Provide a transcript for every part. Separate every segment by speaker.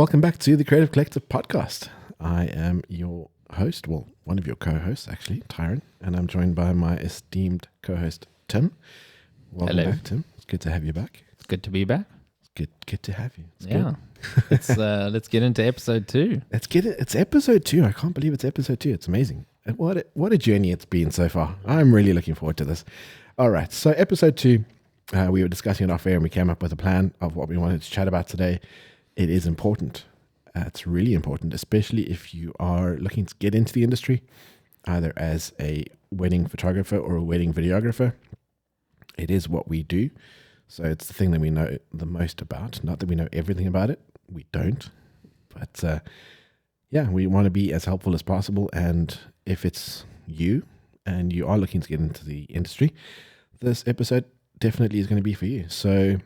Speaker 1: welcome back to the Creative Collective podcast. I am your host, well, one of your co-hosts actually, Tyron, and I'm joined by my esteemed co-host, Tim. Welcome back, Tim. It's good to have you back.
Speaker 2: It's good to be back.
Speaker 1: It's good to have you. It's
Speaker 2: good. Let's get into episode 2.
Speaker 1: It's episode 2. I can't believe it's episode 2. It's amazing. What a journey it's been so far. I'm really looking forward to this. All right, so episode 2, we were discussing it off air and we came up with a plan of what we wanted to chat about today. It is important. It's really important, especially if you are looking to get into the industry, either as a wedding photographer or a wedding videographer. It is what we do. So it's the thing that we know the most about. Not that we know everything about it. We don't. But we want to be as helpful as possible. And if it's you and you are looking to get into the industry, this episode definitely is going to be for you. So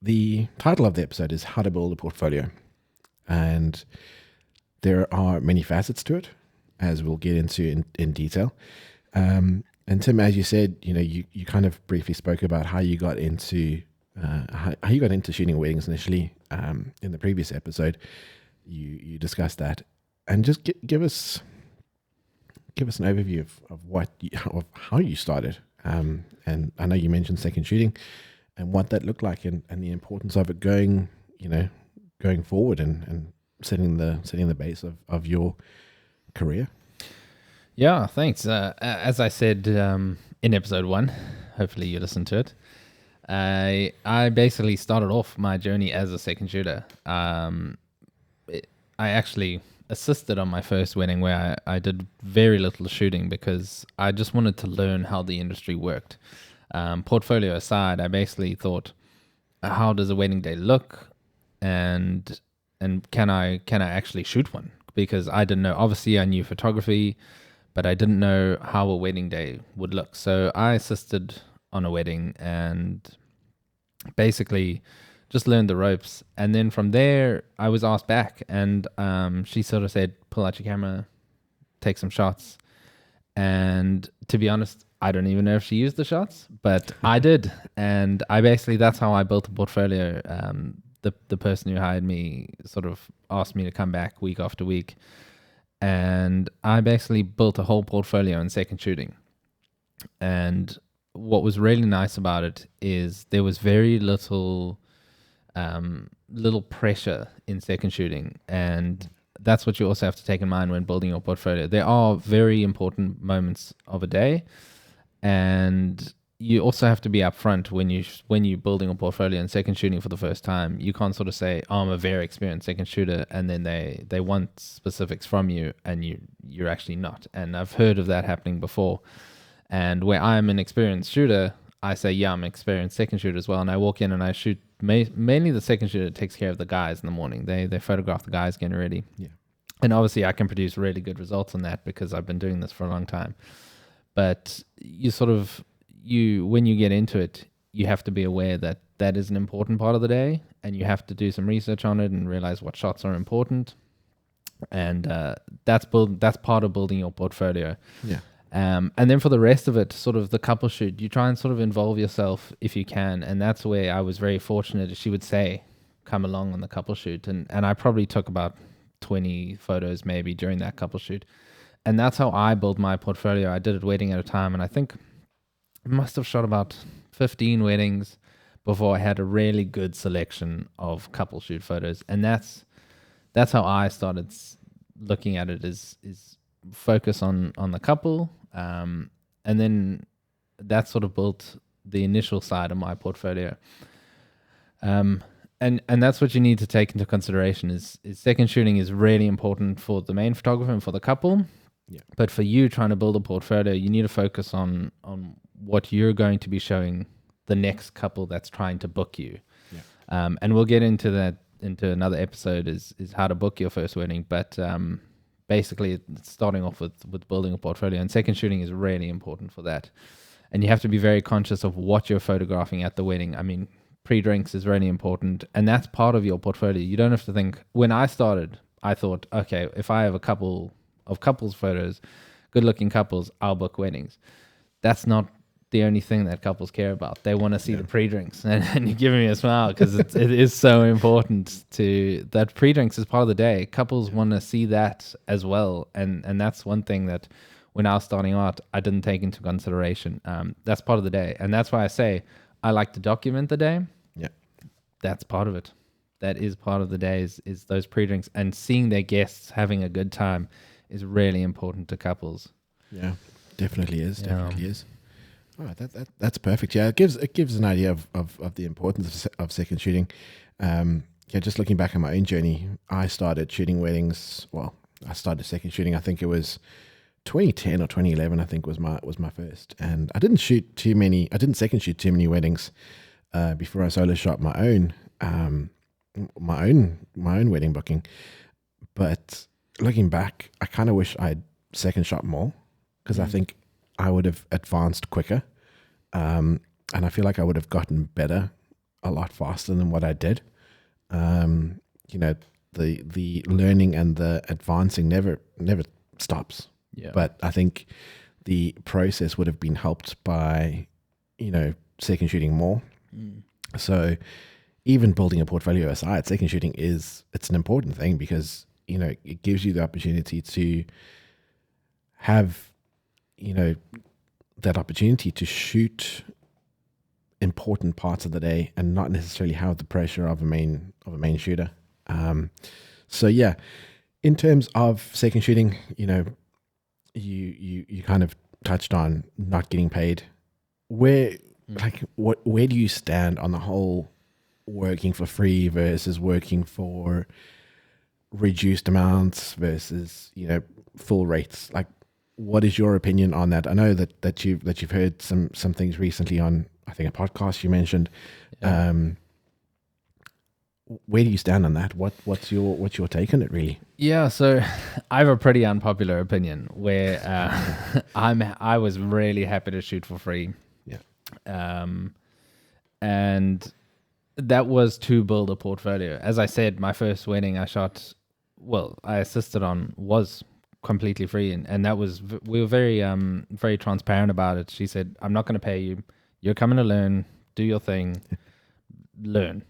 Speaker 1: the title of the episode is How to Build a Portfolio. And there are many facets to it, as we'll get into in detail. And Tim, as you said, you kind of briefly spoke about how you got into shooting weddings initially. In the previous episode, you discussed that, and just give us an overview of how you started. And I know you mentioned second shooting and what that looked like, and the importance of it going forward and setting the base of your career.
Speaker 2: Yeah, thanks. As I said in episode 1, hopefully you listened to it, I basically started off my journey as a second shooter. I actually assisted on my first wedding where I did very little shooting because I just wanted to learn how the industry worked. Portfolio aside, I basically thought, how does a wedding day look, and can I actually shoot one? Because I didn't know. Obviously, I knew photography, but I didn't know how a wedding day would look. So I assisted on a wedding and basically just learned the ropes. And then from there, I was asked back, and she sort of said, pull out your camera, take some shots. And to be honest, I don't even know if she used the shots, but I did. And that's how I built a portfolio. The person who hired me sort of asked me to come back week after week. And I basically built a whole portfolio in second shooting. And what was really nice about it is there was very little pressure in second shooting. And that's what you also have to take in mind when building your portfolio. There are very important moments of a day, and you also have to be upfront when you're building a portfolio and second shooting for the first time. You can't sort of say, I'm a very experienced second shooter, and then they want specifics from you and you're actually not. And I've heard of that happening before. And where I'm an experienced shooter, I say, yeah, I'm an experienced second shooter as well. And I walk in and I shoot. Mainly the second shooter takes care of the guys in the morning. They photograph the guys getting ready.
Speaker 1: Yeah. And
Speaker 2: obviously I can produce really good results on that because I've been doing this for a long time. But when you get into it, you have to be aware that is an important part of the day, and you have to do some research on it and realize what shots are important. And that's part of building your portfolio.
Speaker 1: Yeah.
Speaker 2: And then for the rest of it, sort of the couple shoot, you try and sort of involve yourself if you can. And that's where I was very fortunate. She would say, come along on the couple shoot. And I probably took about 20 photos maybe during that couple shoot. And that's how I built my portfolio. I did it wedding at a time. And I think I must have shot about 15 weddings before I had a really good selection of couple shoot photos. And that's how I started looking at it, is focus on the couple. And then that sort of built the initial side of my portfolio. And that's what you need to take into consideration is second shooting is really important for the main photographer and for the couple.
Speaker 1: Yeah.
Speaker 2: But for you trying to build a portfolio, you need to focus on what you're going to be showing the next couple that's trying to book you.
Speaker 1: Yeah.
Speaker 2: And we'll get into that into another episode is how to book your first wedding. But basically it's starting off with building a portfolio, and second shooting is really important for that. And you have to be very conscious of what you're photographing at the wedding. I mean, pre-drinks is really important, and that's part of your portfolio. You don't have to think. When I started, I thought, okay, if I have a couple of couples photos, good looking couples, I'll book weddings. That's not the only thing that couples care about. They want to see the pre-drinks, and you're giving me a smile because it is so important to that. Pre-drinks is part of the day. Couples want to see that as well, and that's one thing that when I was starting out, I didn't take into consideration. That's part of the day, and that's why I say I like to document the day.
Speaker 1: Yeah,
Speaker 2: that's part of it. That is part of the day is those pre-drinks, and seeing their guests having a good time is really important to couples.
Speaker 1: Yeah, definitely is. Definitely is. All right, that's perfect. Yeah, it gives an idea of the importance of second shooting. Just looking back on my own journey, I started shooting weddings. Well, I started second shooting. I think it was 2010 or 2011. I think was my first, and I didn't second shoot too many weddings before I solo shot my own wedding booking. But looking back, I kind of wish I'd second shot more because I think I would have advanced quicker, and I feel like I would have gotten better a lot faster than what I did. The learning and the advancing never stops.
Speaker 2: Yeah.
Speaker 1: But I think the process would have been helped by, second shooting more. So even building a portfolio aside, second shooting it's an important thing because, it gives you the opportunity to have, that opportunity to shoot important parts of the day and not necessarily have the pressure of a main shooter. So yeah, in terms of second shooting, you kind of touched on not getting paid. Where do you stand on the whole working for free versus working for reduced amounts versus full rates? Like, what is your opinion on that? I know that you've heard some things recently on, I think, a podcast you mentioned. Yeah. Where do you stand on that? What's your take on it, really?
Speaker 2: Yeah, so I have a pretty unpopular opinion where I was really happy to shoot for free.
Speaker 1: Yeah.
Speaker 2: And that was to build a portfolio. As I said, my first wedding I assisted on was completely free, and that was, we were very very transparent about it. She said, I'm not going to pay you. You're coming to learn, do your thing, learn.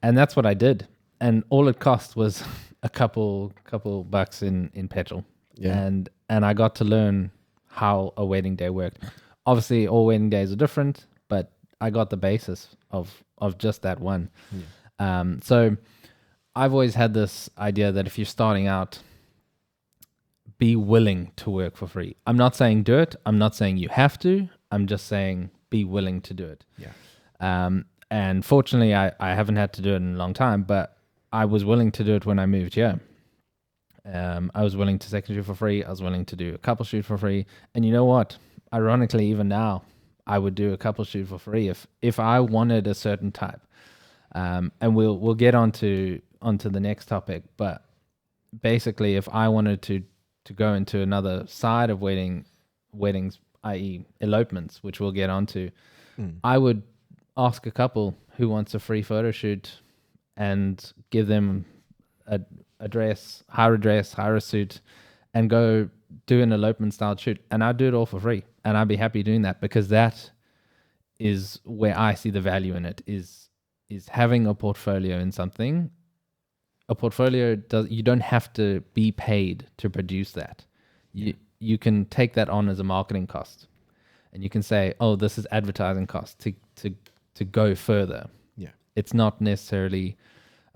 Speaker 2: And that's what I did. And all it cost was a couple bucks in petrol.
Speaker 1: Yeah.
Speaker 2: And I got to learn how a wedding day worked. Obviously, all wedding days are different, but I got the basis of just that one. Yeah. So I've always had this idea that if you're starting out, be willing to work for free. I'm not saying do it. I'm not saying you have to. I'm just saying be willing to do it.
Speaker 1: Yeah.
Speaker 2: And fortunately, I haven't had to do it in a long time, but I was willing to do it when I moved here. I was willing to second shoot for free. I was willing to do a couple shoot for free. And you know what? Ironically, even now, I would do a couple shoot for free if I wanted a certain type. And we'll get onto the next topic. But basically, if I wanted to go into another side of weddings, i.e. elopements, which we'll get onto, I would ask a couple who wants a free photo shoot and give them hire a suit, and go do an elopement style shoot. And I'd do it all for free. And I'd be happy doing that because that is where I see the value in it, is having a portfolio in something. A portfolio you don't have to be paid to produce that. You can take that on as a marketing cost, and you can say, oh, this is advertising cost to go further.
Speaker 1: Yeah.
Speaker 2: It's not necessarily,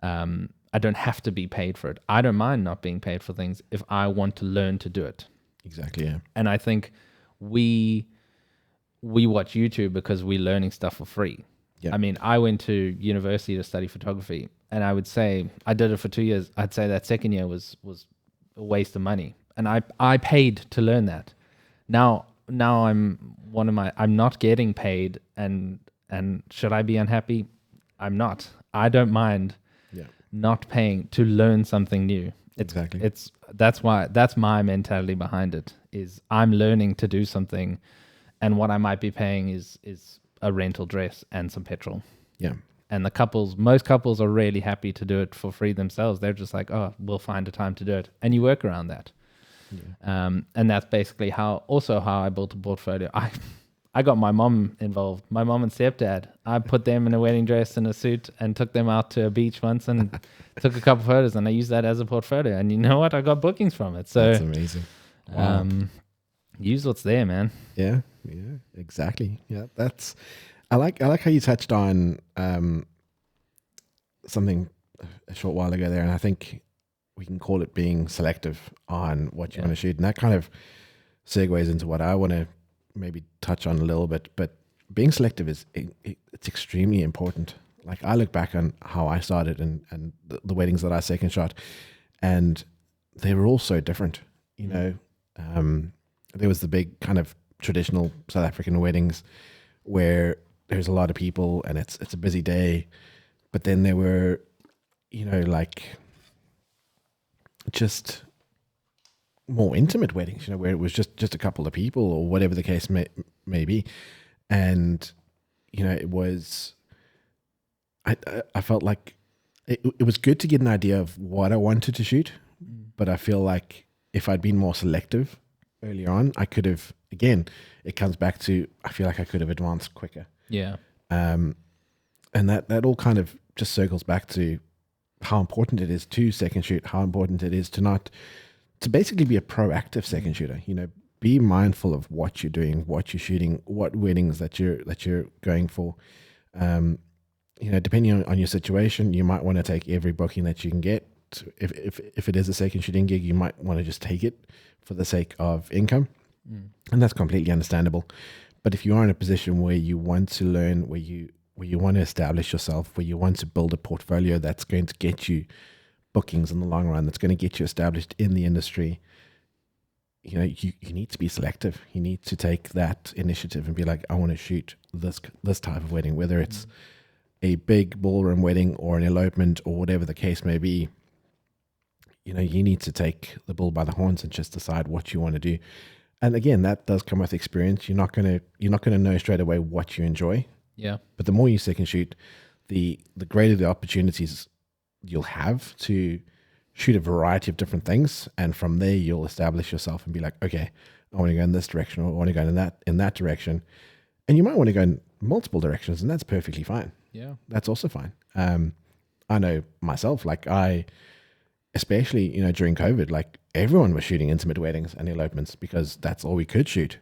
Speaker 2: I don't have to be paid for it. I don't mind not being paid for things if I want to learn to do it.
Speaker 1: Exactly, yeah.
Speaker 2: And I think we watch YouTube because we're learning stuff for free. Yeah. I mean, I went to university to study photography, and I would say I did it for 2 years. I'd say that second year was a waste of money, and I paid to learn that. Now I'm not getting paid, and should I be unhappy? I'm not. I don't mind not paying to learn something new.
Speaker 1: Exactly.
Speaker 2: That's my mentality behind it, is I'm learning to do something, and what I might be paying is a rental dress and some petrol.
Speaker 1: Yeah.
Speaker 2: And most couples are really happy to do it for free themselves. They're just like, oh, we'll find a time to do it. And you work around that. Yeah. And that's basically how I built a portfolio. I got my mom involved, my mom and stepdad. I put them in a wedding dress and a suit and took them out to a beach once and took a couple photos, and I used that as a portfolio. And you know what? I got bookings from it. So
Speaker 1: That's amazing. Wow.
Speaker 2: Use what's there, man.
Speaker 1: Yeah, exactly. Yeah, I like how you touched on something a short while ago there, and I think we can call it being selective on what you want to shoot, and that kind of segues into what I want to maybe touch on a little bit. But being selective it's extremely important. Like, I look back on how I started and the weddings that I second shot, and they were all so different. You know, there was the big kind of traditional South African weddings where there's a lot of people and it's a busy day, but then there were, you know, like just more intimate weddings, you know, where it was just a couple of people or whatever the case may be. And, you know, it was, I felt like it was good to get an idea of what I wanted to shoot, but I feel like if I'd been more selective earlier on, I could have, again, it comes back to, I feel like I could have advanced quicker.
Speaker 2: Yeah.
Speaker 1: And that all kind of just circles back to how important it is to second shoot, how important it is to basically be a proactive second shooter. You know, be mindful of what you're doing, what you're shooting, what weddings that you're going for. You know, depending on your situation, you might want to take every booking that you can get. If it is a second shooting gig, you might want to just take it for the sake of income, and that's completely understandable. But if you are in a position where you want to learn, where you want to establish yourself, where you want to build a portfolio that's going to get you bookings in the long run, that's going to get you established in the industry, you know, you need to be selective. You need to take that initiative and be like, I want to shoot this type of wedding, whether it's a big ballroom wedding or an elopement or whatever the case may be. You know, you need to take the bull by the horns and just decide what you want to do. And again, that does come with experience. You're not gonna know straight away what you enjoy.
Speaker 2: Yeah.
Speaker 1: But the more you second shoot, the greater the opportunities you'll have to shoot a variety of different things. And from there, you'll establish yourself and be like, okay, I want to go in this direction, or I want to go in that direction. And you might want to go in multiple directions, and that's perfectly fine.
Speaker 2: Yeah.
Speaker 1: That's also fine. I know myself, like especially, you know, during COVID, like everyone was shooting intimate weddings and elopements because that's all we could shoot.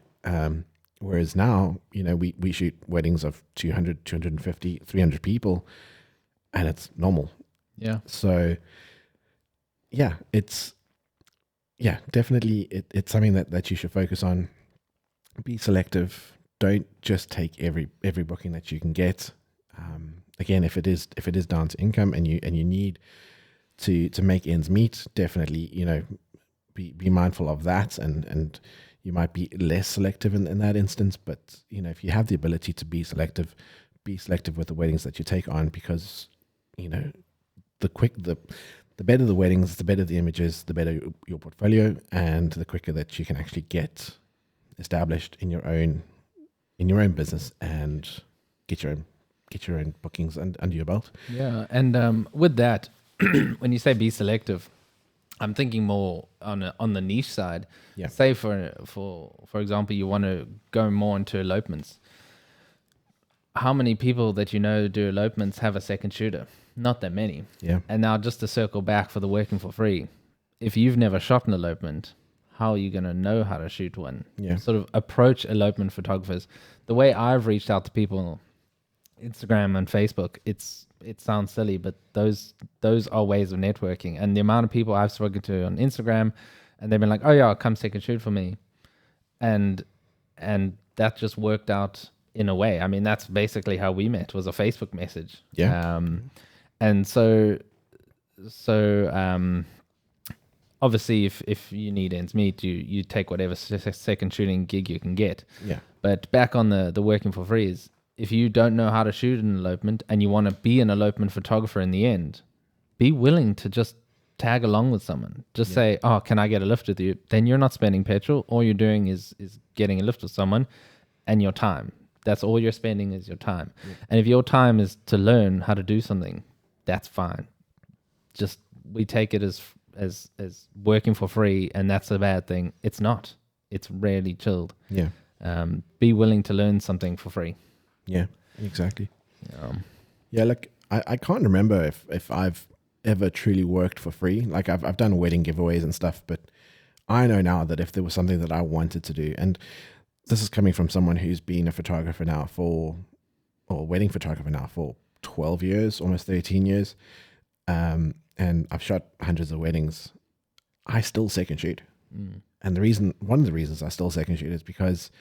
Speaker 1: Whereas now, you know, we shoot weddings of 200, 250, 300 people, and it's normal.
Speaker 2: Yeah.
Speaker 1: So it's definitely it's something that you should focus on. Be selective. Don't just take every booking that you can get. Again, if it is down to income and you need to make ends meet, definitely, you know, be mindful of that, and you might be less selective in that instance. But, you know, if you have the ability to be selective with the weddings that you take on, because, you know, the better the weddings, the better the images, the better your portfolio, and the quicker that you can actually get established in your own business and get your own bookings under your belt.
Speaker 2: Yeah. And with that, when you say be selective, I'm thinking more on the niche side.
Speaker 1: Yeah.
Speaker 2: Say for example, you want to go more into elopements. How many people that you know do elopements have a second shooter? Not that many.
Speaker 1: Yeah.
Speaker 2: And now just to circle back for the working for free, if you've never shot an elopement, how are you going to know how to shoot one?
Speaker 1: Yeah.
Speaker 2: Sort of approach elopement photographers. The way I've reached out to people, Instagram and Facebook, it sounds silly, but those are ways of networking. And the amount of people I've spoken to on Instagram, and they've been like, oh yeah, come second shoot for me. And that just worked out in a way. I mean, that's basically how we met, was a Facebook message.
Speaker 1: Yeah.
Speaker 2: And so obviously if you need ends meet, you take whatever second shooting gig you can get.
Speaker 1: Yeah.
Speaker 2: But back on the working for free is, if you don't know how to shoot an elopement and you want to be an elopement photographer in the end, be willing to just tag along with someone. Just say, oh, can I get a lift with you? Then you're not spending petrol. All you're doing is getting a lift with someone and your time. That's all you're spending is your time. Yeah. And if your time is to learn how to do something, that's fine. Just, we take it as working for free, and that's a bad thing. It's not. It's rarely chilled.
Speaker 1: Yeah.
Speaker 2: Be willing to learn something for free.
Speaker 1: Yeah, exactly. Yeah, like I can't remember if I've ever truly worked for free. Like I've done wedding giveaways and stuff, but I know now that if there was something that I wanted to do, and this is coming from someone who's been a photographer now or wedding photographer now for 12 years, almost 13 years, and I've shot hundreds of weddings, I still second shoot. And one of the reasons I still second shoot is because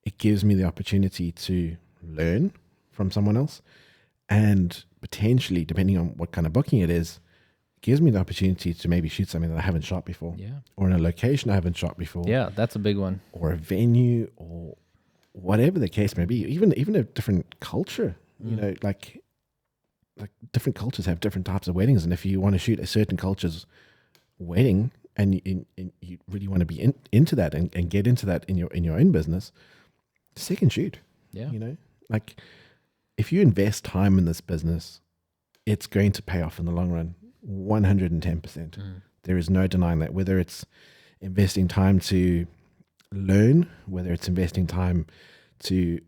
Speaker 1: it gives me the opportunity to learn from someone else, and potentially, depending on what kind of booking it is, gives me the opportunity to maybe shoot something that I haven't shot before, or in a location I haven't shot before.
Speaker 2: Yeah, that's a big one.
Speaker 1: Or a venue, or whatever the case may be. Even a different culture. You know, like different cultures have different types of weddings, and if you want to shoot a certain culture's wedding, and you really want to be into that and get into that in your own business, second shoot.
Speaker 2: Yeah,
Speaker 1: you know, like if you invest time in this business, it's going to pay off in the long run. 110%. There is no denying that. Whether it's investing time to learn, whether it's investing time to,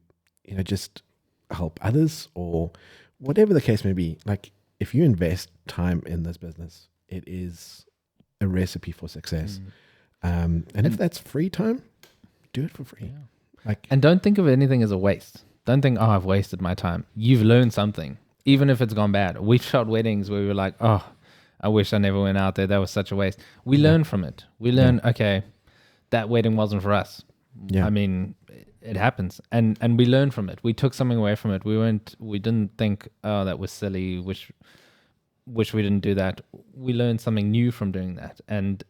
Speaker 1: just help others, or whatever the case may be. Like if you invest time in this business, it is a recipe for success. And if that's free time, do it for free.
Speaker 2: And don't think of anything as a waste. Don't think, I've wasted my time. You've learned something, even if it's gone bad. We've shot weddings where we were like, I wish I never went out there. That was such a waste. We learn from it. We learn, okay, that wedding wasn't for us. I mean, it happens. And we learn from it. We took something away from it. We didn't think, that was silly. Wish we didn't do that. We learned something new from doing that. And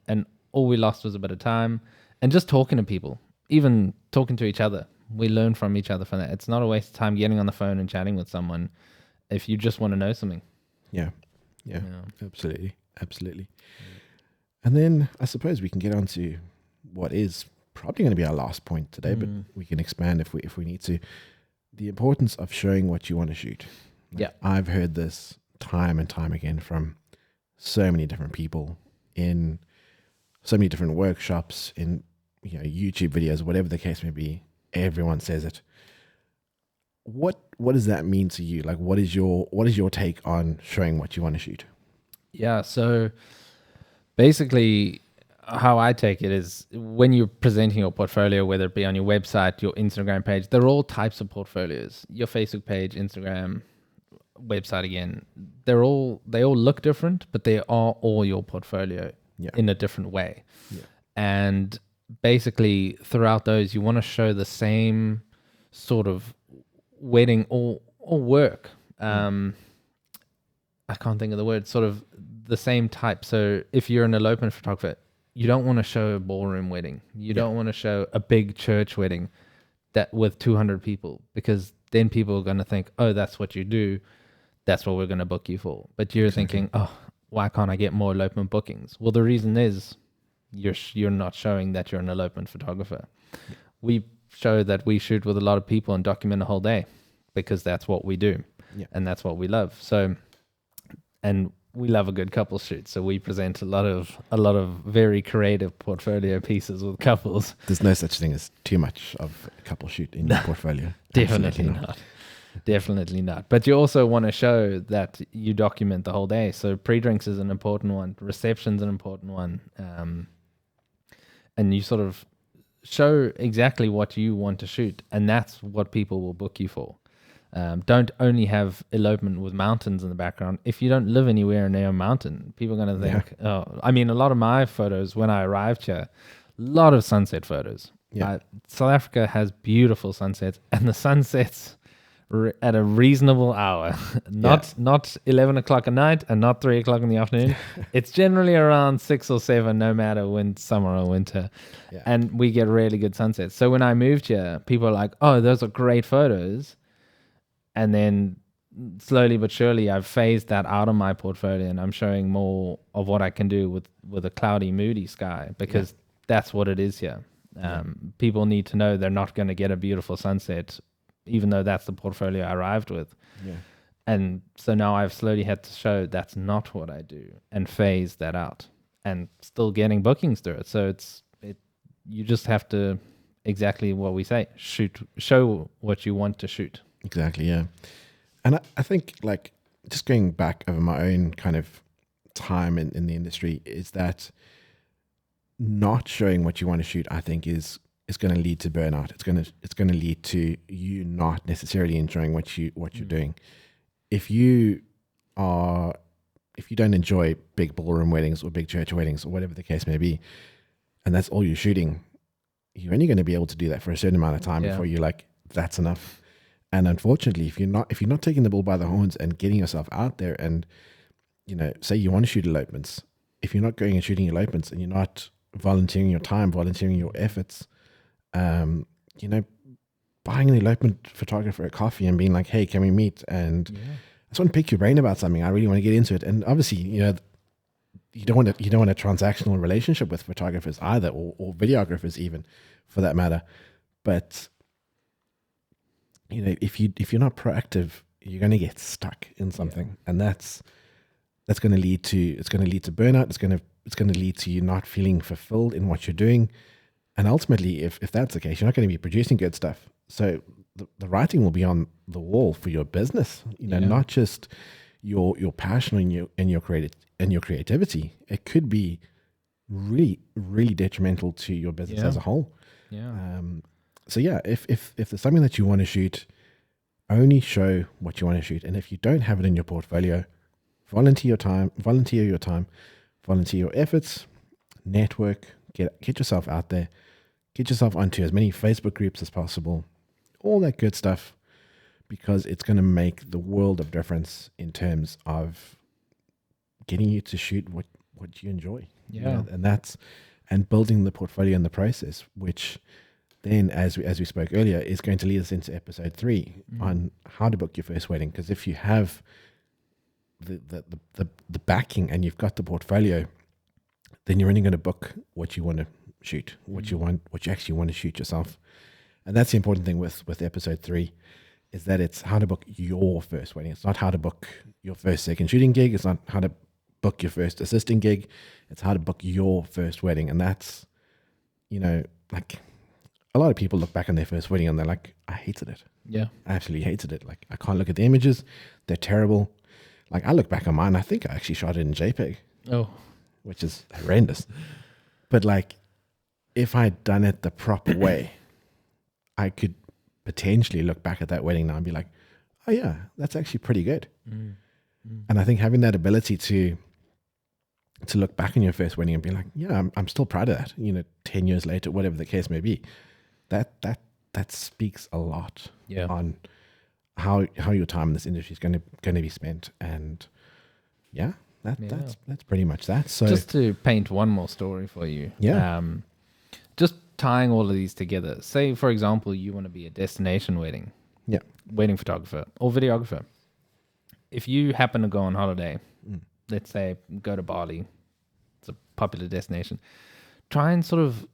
Speaker 2: all we lost was a bit of time and just talking to people, even talking to each other. We learn from each other from that. It's not a waste of time getting on the phone and chatting with someone if you just want to know something.
Speaker 1: Yeah, absolutely. And then I suppose we can get on to what is probably going to be our last point today, but we can expand if we need to. The importance of showing what you want to shoot. I've heard this time and time again from so many different people in so many different workshops, in YouTube videos, whatever the case may be. Everyone says it. What does that mean to you? Like, what is your take on showing what you want to shoot?
Speaker 2: Yeah, so basically how I take it is when you're presenting your portfolio, whether it be on your website, your Instagram page, they're all types of portfolios. Your Facebook page, Instagram, website again, they all look different, but they are all your portfolio in a different way. And basically throughout those, you want to show the same sort of wedding or work. I can't think of the word, sort of the same type. So if you're an elopement photographer, you don't want to show a ballroom wedding. You don't want to show a big church wedding that with 200 people, because then people are going to think, oh, that's what you do. That's what we're going to book you for. But you're thinking, why can't I get more elopement bookings? Well, the reason is you're not showing that you're an elopement photographer. We show that we shoot with a lot of people and document a whole day because that's what we do. And that's what we love. So, and we love a good couple shoot. So we present a lot of very creative portfolio pieces with couples.
Speaker 1: There's no such thing as too much of a couple shoot in your portfolio.
Speaker 2: Definitely not. Definitely not. But you also want to show that you document the whole day. So pre-drinks is an important one. Reception's an important one. And you sort of show exactly what you want to shoot. And that's what people will book you for. Don't only have elopement with mountains in the background. If you don't live anywhere near a mountain, people are going to think, I mean, a lot of my photos when I arrived here, a lot of sunset photos. South Africa has beautiful sunsets, and the sunsets at a reasonable hour, not 11 o'clock at night and not 3 o'clock in the afternoon. It's generally around 6 or 7, no matter when summer or winter. And we get really good sunsets. So when I moved here, people are like, oh, those are great photos. And then slowly but surely, I've phased that out of my portfolio, and I'm showing more of what I can do with a cloudy, moody sky, because that's what it is here. People need to know they're not going to get a beautiful sunset, even though that's the portfolio I arrived with. And so now I've slowly had to show that's not what I do and phase that out, and still getting bookings through it. So you just have to exactly what we say. Show what you want to shoot.
Speaker 1: Exactly, yeah. And I think, like, just going back over my own kind of time in the industry, is that not showing what you want to shoot, I think, is going to lead to burnout. It's going to lead to you not necessarily enjoying what you're doing. If you don't enjoy big ballroom weddings or big church weddings or whatever the case may be, and that's all you're shooting, you're only going to be able to do that for a certain amount of time before you're like, that's enough. And unfortunately, if you're not taking the bull by the horns and getting yourself out there, and say you want to shoot elopements, if you're not going and shooting elopements and you're not volunteering your time, volunteering your efforts, buying an elopement photographer a coffee and being like, hey, can we meet? And I just want to pick your brain about something. I really want to get into it. And obviously, you don't want a transactional relationship with photographers either, or videographers even, for that matter. But if you're not proactive, you're going to get stuck in something, and that's going to lead to burnout. It's going to lead to you not feeling fulfilled in what you're doing, and ultimately, if that's the case, you're not going to be producing good stuff. So the writing will be on the wall for your business, not just your passion and your creativity. It could be really, really detrimental to your business as a whole. So if there's something that you want to shoot, only show what you want to shoot. And if you don't have it in your portfolio, volunteer your time, volunteer your efforts, network, get yourself out there, get yourself onto as many Facebook groups as possible, all that good stuff, because it's going to make the world of difference in terms of getting you to shoot what you enjoy. And building the portfolio in the process, which then, as we spoke earlier, is going to lead us into episode 3 on how to book your first wedding. Because if you have the backing and you've got the portfolio, then you're only going to book what you want to shoot, what you actually want to shoot yourself. And that's the important thing with episode 3, is that it's how to book your first wedding. It's not how to book your first second shooting gig. It's not how to book your first assisting gig. It's how to book your first wedding. And that's, like, a lot of people look back on their first wedding and they're like, I hated it.
Speaker 2: Yeah.
Speaker 1: I absolutely hated it. Like, I can't look at the images. They're terrible. Like, I look back on mine, I think I actually shot it in JPEG.
Speaker 2: Oh.
Speaker 1: Which is horrendous. But, like, if I'd done it the proper way, I could potentially look back at that wedding now and be like, oh yeah, that's actually pretty good. And I think having that ability to look back on your first wedding and be like, yeah, I'm still proud of that, 10 years later, whatever the case may be, that speaks a lot on how your time in this industry is going to be spent. And that's pretty much that. So
Speaker 2: just to paint one more story for you, just tying all of these together. Say, for example, you want to be a destination wedding photographer or videographer. If you happen to go on holiday, let's say go to Bali, it's a popular destination, try and sort of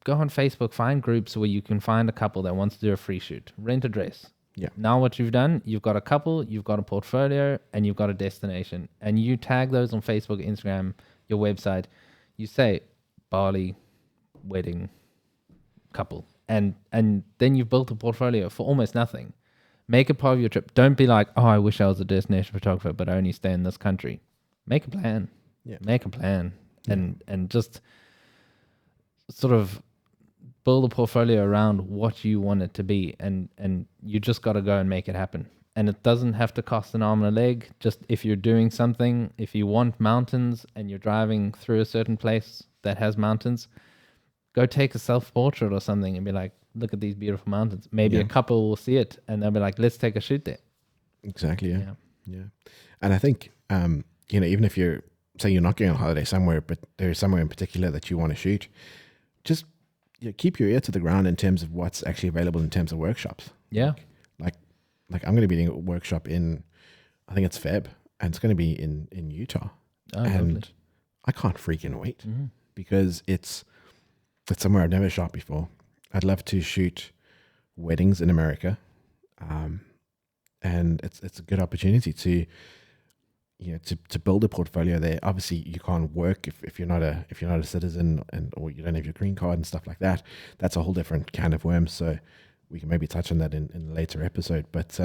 Speaker 2: go on Facebook, find groups where you can find a couple that wants to do a free shoot, rent a dress.
Speaker 1: Yeah.
Speaker 2: Now what you've done, you've got a couple, you've got a portfolio, and you've got a destination. And you tag those on Facebook, Instagram, your website. You say Bali, wedding, couple. And then you've built a portfolio for almost nothing. Make it part of your trip. Don't be like, oh, I wish I was a destination photographer, but I only stay in this country. Make a plan.
Speaker 1: Yeah.
Speaker 2: Make a plan. And just sort of build a portfolio around what you want it to be. And you just got to go and make it happen. And it doesn't have to cost an arm and a leg. Just if you're doing something, if you want mountains and you're driving through a certain place that has mountains, go take a self-portrait or something and be like, look at these beautiful mountains. Maybe a couple will see it and they'll be like, let's take a shoot there.
Speaker 1: Exactly, yeah. And I think, even if you're, say you're not going on holiday somewhere, but there's somewhere in particular that you want to shoot, just keep your ear to the ground in terms of what's actually available in terms of workshops.
Speaker 2: Yeah.
Speaker 1: Like I'm going to be doing a workshop in, I think it's Feb, and it's going to be in Utah.
Speaker 2: Oh,
Speaker 1: and
Speaker 2: lovely.
Speaker 1: I can't freaking wait because it's somewhere I've never shot before. I'd love to shoot weddings in America. And it's a good opportunity to to build a portfolio there. Obviously, you can't work if you're not a citizen or you don't have your green card and stuff like that. That's a whole different can of worms. So we can maybe touch on that in a later episode. But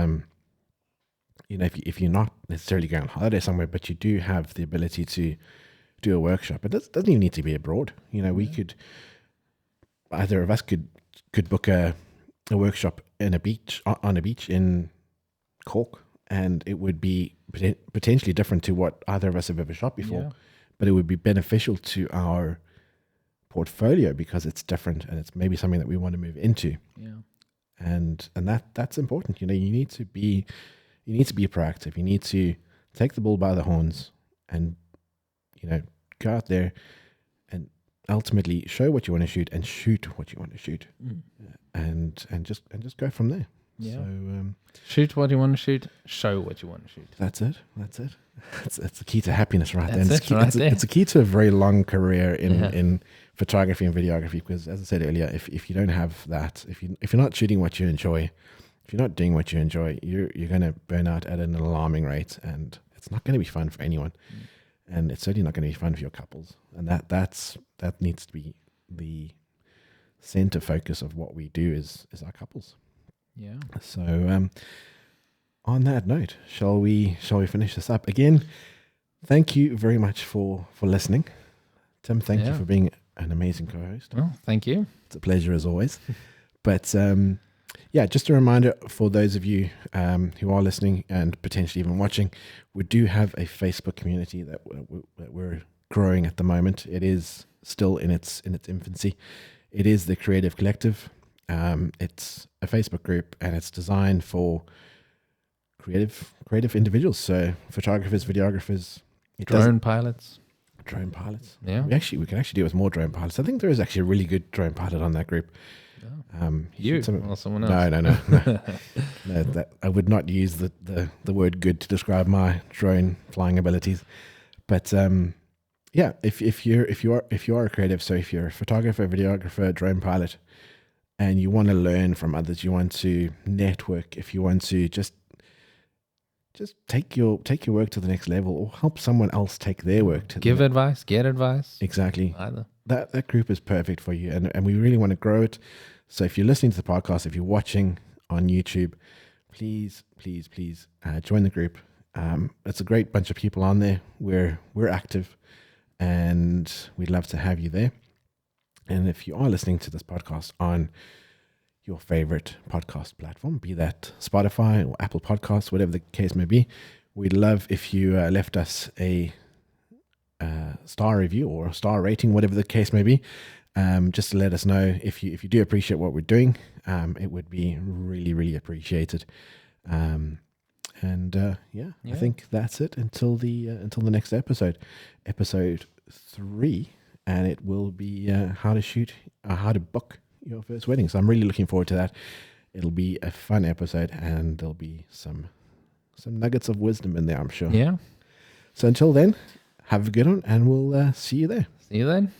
Speaker 1: if you're not necessarily going on holiday somewhere, but you do have the ability to do a workshop, it doesn't even need to be abroad. We could, either of us could book a workshop on a beach in Cork, and it would be potentially different to what either of us have ever shot before, but it would be beneficial to our portfolio because it's different and it's maybe something that we want to move into. And that's important. You need to be proactive. You need to take the bull by the horns and go out there and ultimately show what you want to shoot and shoot what you want to shoot, and just go from there. So
Speaker 2: shoot what you want to shoot, show what you want to shoot.
Speaker 1: That's it. It's the key to happiness, right?
Speaker 2: That's
Speaker 1: there. It's a key to a very long career in photography and videography. Because as I said earlier, if you don't have that, if you're not shooting what you enjoy, if you're not doing what you enjoy, you're going to burn out at an alarming rate, and it's not going to be fun for anyone, and it's certainly not going to be fun for your couples. And that needs to be the center focus of what we do is our couples.
Speaker 2: Yeah.
Speaker 1: So on that note, shall we finish this up? Again, thank you very much for listening. Tim, thank you for being an amazing co-host.
Speaker 2: Well, thank you.
Speaker 1: It's a pleasure as always. But just a reminder for those of you who are listening and potentially even watching, we do have a Facebook community that we're growing at the moment. It is still in its infancy. It is the Creative Collective. It's a Facebook group, and it's designed for creative individuals. So photographers, videographers,
Speaker 2: drone pilots.
Speaker 1: Yeah, we can actually do with more drone pilots. I think there is actually a really good drone pilot on that group.
Speaker 2: You or someone else?
Speaker 1: No. No, I would not use the word good to describe my drone flying abilities. But if you are a creative, so if you're a photographer, videographer, drone pilot, and you want to learn from others, you want to network, if you want to just take your work to the next level, or help someone else take their work to
Speaker 2: give advice, get advice.
Speaker 1: Exactly.
Speaker 2: Either.
Speaker 1: That group is perfect for you, and we really want to grow it. So if you're listening to the podcast, if you're watching on YouTube, please join the group. It's a great bunch of people on there. We're active, and we'd love to have you there. And if you are listening to this podcast on your favorite podcast platform, be that Spotify or Apple Podcasts, whatever the case may be, we'd love if you left us a star review or a star rating, whatever the case may be, just to let us know if you do appreciate what we're doing. It would be really, really appreciated. I think that's it until the next episode 3, and it will be how to book your first wedding. So I'm really looking forward to that. It'll be a fun episode, and there'll be some nuggets of wisdom in there, I'm sure.
Speaker 2: Yeah.
Speaker 1: So until then, have a good one, and we'll see you there.
Speaker 2: See you then.